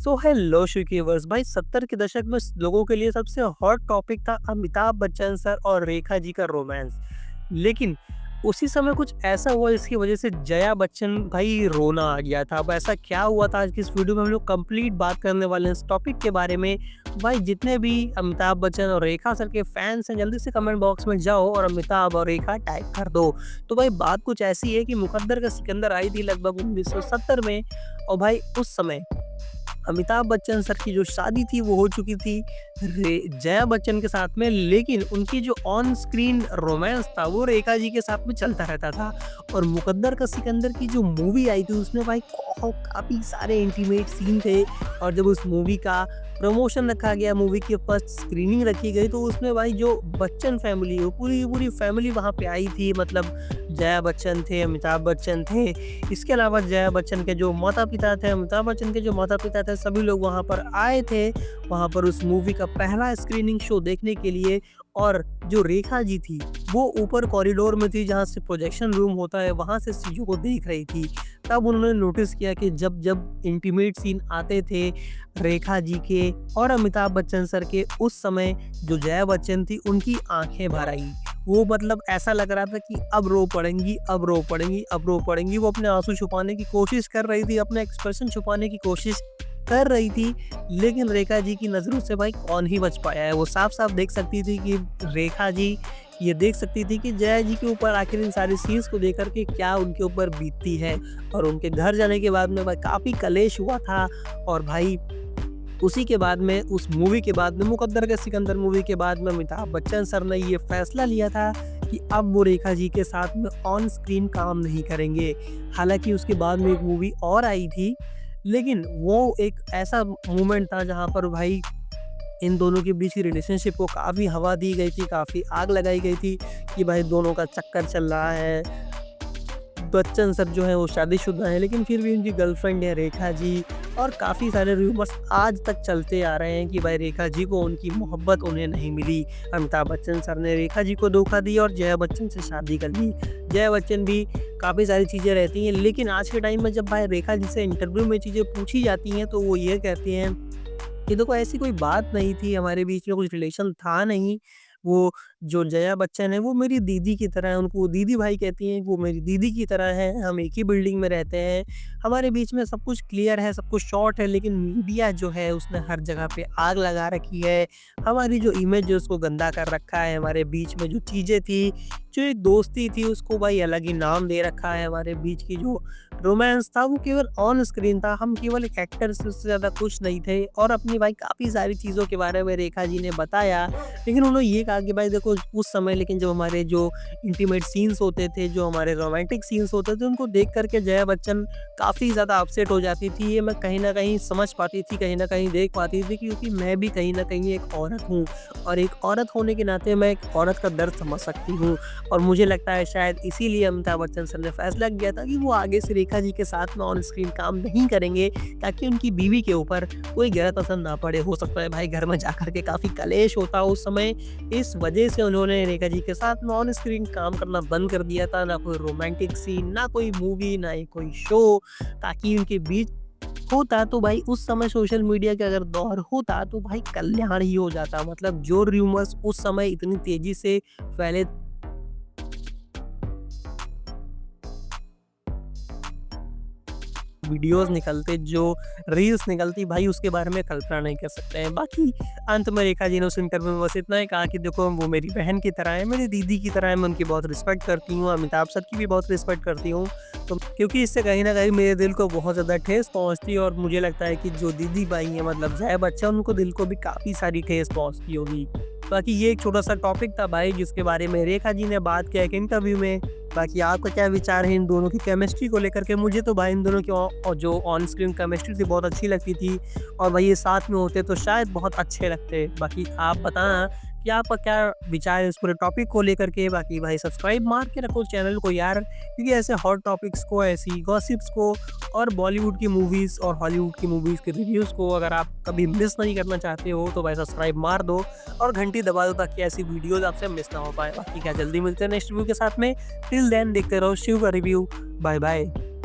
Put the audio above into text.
So hello शिकीवर्स भाई 70 के दशक में लोगों के लिए सबसे हॉट टॉपिक था अमिताभ बच्चन सर और रेखा जी का रोमांस। लेकिन उसी समय कुछ ऐसा हुआ जिसकी वजह से जया बच्चन भाई रोना आ गया था। अब ऐसा क्या हुआ था आज की इस वीडियो में हम लोग कंप्लीट बात करने वाले हैं इस टॉपिक के बारे में। भाई जितने भी अमिताभ बच्चन और रेखा सर के फैंस हैं जल्दी से कमेंट बॉक्स में जाओ और अमिताभ और रेखा टाइप कर दो। तो भाई बात कुछ ऐसी है कि मुकद्दर का सिकंदर आई थी लगभग 1970 में। और भाई उस समय अमिताभ बच्चन सर की जो शादी थी वो हो चुकी थी जया बच्चन के साथ में, लेकिन उनकी जो ऑन स्क्रीन रोमांस था वो रेखा जी के साथ में चलता रहता था। और मुकद्दर का सिकंदर की जो मूवी आई थी उसमें भाई काफ़ी सारे इंटीमेट सीन थे। और जब उस मूवी का प्रमोशन रखा गया, मूवी की फर्स्ट स्क्रीनिंग रखी गई, तो उसमें भाई जो बच्चन फैमिली हो पूरी पूरी फैमिली वहाँ पे आई थी। मतलब जया बच्चन थे, अमिताभ बच्चन थे, इसके अलावा जया बच्चन के जो माता-पिता थे, अमिताभ बच्चन के जो माता-पिता थे, सभी लोग वहाँ पर आए थे, वहाँ पर उस मूवी का पहला स्क्रीनिंग शो देखने के लिए। और जो रेखा जी थी, वो ऊपर कॉरिडोर में थी जहाँ से प्रोजेक्शन रूम होता है, वहाँ से चीज़ों को देख रही थी। तब उन्होंने नोटिस किया कि जब इंटीमेट सीन आते थे रेखा जी के और अमिताभ बच्चन सर के, उस समय जो जया बच्चन थी उनकी आँखें भर आईं। वो मतलब ऐसा लग रहा था कि अब रो पड़ेंगी, अब रो पड़ेंगी, अब रो पड़ेंगी। वो अपने आँसू छुपाने की कोशिश कर रही थी, अपना एक्सप्रेशन छुपाने की कोशिश कर रही थी, लेकिन रेखा जी की नज़रों से भाई कौन ही बच पाया है। वो साफ-साफ देख सकती थी कि रेखा जी ये देख सकती थी कि जया जी के ऊपर आखिर इन सारी सीन्स को देख कर के क्या उनके ऊपर बीतती है। और उनके घर जाने के बाद में भाई काफ़ी कलेश हुआ था। और भाई उसी के बाद में उस मूवी के बाद में मुकद्दर का सिकंदर मूवी के बाद में अमिताभ बच्चन सर ने ये फैसला लिया था कि अब वो रेखा जी के साथ में ऑन स्क्रीन काम नहीं करेंगे। हालाँकि उसके बाद में एक मूवी और आई थी, लेकिन वो एक ऐसा मोमेंट था जहाँ पर भाई इन दोनों के बीच की रिलेशनशिप को काफ़ी हवा दी गई थी, काफ़ी आग लगाई गई थी कि भाई दोनों का चक्कर चल रहा है। बच्चन सर जो है वो शादीशुदा है, लेकिन फिर भी उनकी गर्लफ्रेंड है रेखा जी। और काफ़ी सारे रूमर्स आज तक चलते आ रहे हैं कि भाई रेखा जी को उनकी मोहब्बत उन्हें नहीं मिली। अमिताभ बच्चन सर ने रेखा जी को धोखा दिया और जया बच्चन से शादी कर ली। जया बच्चन भी काफ़ी सारी चीज़ें रहती हैं, लेकिन आज के टाइम में जब भाई रेखा जी से इंटरव्यू में चीज़ें पूछी जाती हैं तो वो ये कहती हैं कि देखो ऐसी कोई बात नहीं थी, हमारे बीच में कुछ रिलेशन था नहीं। वो जो जया बच्चन है वो मेरी दीदी की तरह है, उनको दीदी भाई कहती हैं, वो मेरी दीदी की तरह है, हम एक ही बिल्डिंग में रहते हैं, हमारे बीच में सब कुछ क्लियर है, सब कुछ शॉर्ट है। लेकिन मीडिया जो है उसने हर जगह पे आग लगा रखी है, हमारी जो इमेज है उसको गंदा कर रखा है, हमारे बीच में जो चीज़ें थी, जो एक दोस्ती थी उसको भाई अलग ही नाम दे रखा है, हमारे बीच की जो रोमांस था वो केवल ऑन स्क्रीन था, हम केवल एक एक्टर से उससे ज़्यादा खुश नहीं थे। और अपनी भाई काफ़ी सारी चीज़ों के बारे में रेखा जी ने बताया, लेकिन उन्होंने ये कहा कि भाई देखो उस समय लेकिन जब हमारे जो इंटीमेट सीन्स होते थे, जो हमारे रोमांटिक सीन्स होते थे, उनको देख कर के जया बच्चन काफ़ी ज़्यादा अपसेट हो जाती थी। ये मैं कहीं न कहीं समझ पाती थी, कहीं न कहीं देख पाती थी, क्योंकि मैं भी कहीं न कहीं एक औरत हूँ और एक औरत होने के नाते मैं एक औरत का दर्द समझ सकती हूँ। और मुझे लगता है शायद इसीलिए अमिताभ बच्चन सर ने फैसला किया था कि वो आगे से रेखा जी के साथ में ऑन स्क्रीन काम नहीं करेंगे, ताकि उनकी बीवी के ऊपर कोई गलत असर ना पड़े। हो सकता है भाई घर में जाकर के काफ़ी कलेश होता उस समय, इस वजह से उन्होंने रेखा जी के साथ में ऑन स्क्रीन काम करना बंद कर दिया था। ना कोई रोमांटिक सीन, ना कोई मूवी, ना ही कोई शो, ताकि उनके बीच होता तो भाई उस समय सोशल मीडिया का अगर दौर होता तो भाई कल्याण ही हो जाता। मतलब जो रूमर्स उस समय इतनी तेज़ी से फैले वीडियोज़ निकलते, जो रील्स निकलती भाई उसके बारे में कल्पना नहीं कर सकते हैं। बाकी अंत में रेखा जी ने उस इंटरव्यू में बस इतना ही कहा कि देखो वो मेरी बहन की तरह है, मेरी दीदी की तरह है, मैं उनकी बहुत रिस्पेक्ट करती हूँ, अमिताभ सर की भी बहुत रिस्पेक्ट करती हूँ। तो क्योंकि इससे कहीं न कहीं मेरे दिल को बहुत ज़्यादा ठेस पहुँचती है और मुझे लगता है कि जो दीदी भाई हैं मतलब जया बच्चन, उनको दिल को भी काफ़ी सारी ठेस पहुँचती होगी। बाकी ये एक छोटा-सा टॉपिक था भाई जिसके बारे में रेखा जी ने बात किया एक इंटरव्यू में। बाकी आपका क्या विचार है इन दोनों की केमिस्ट्री को लेकर के? मुझे तो भाई इन दोनों की जो ऑन स्क्रीन केमिस्ट्री थी बहुत अच्छी लगती थी, और भाई ये साथ में होते तो शायद बहुत अच्छे लगते। बाकी आप बताना कि आपका क्या विचार है इस पूरे टॉपिक को लेकर के? बाकी भाई सब्सक्राइब मार के रखो चैनल को यार, क्योंकि ऐसे हॉट टॉपिक्स को, ऐसी गॉसिप्स को और बॉलीवुड की मूवीज़ और हॉलीवुड की मूवीज़ के रिव्यूज़ को अगर आप कभी मिस नहीं करना चाहते हो तो भाई सब्सक्राइब मार दो और घंटी दबा दो, ताकि ऐसी वीडियोज़ आपसे मिस ना हो पाए। बाकी क्या जल्दी मिलते हैं नेक्स्ट रिव्यू के साथ में। टिल देन देखते रहो शिव का रिव्यू। Bye bye.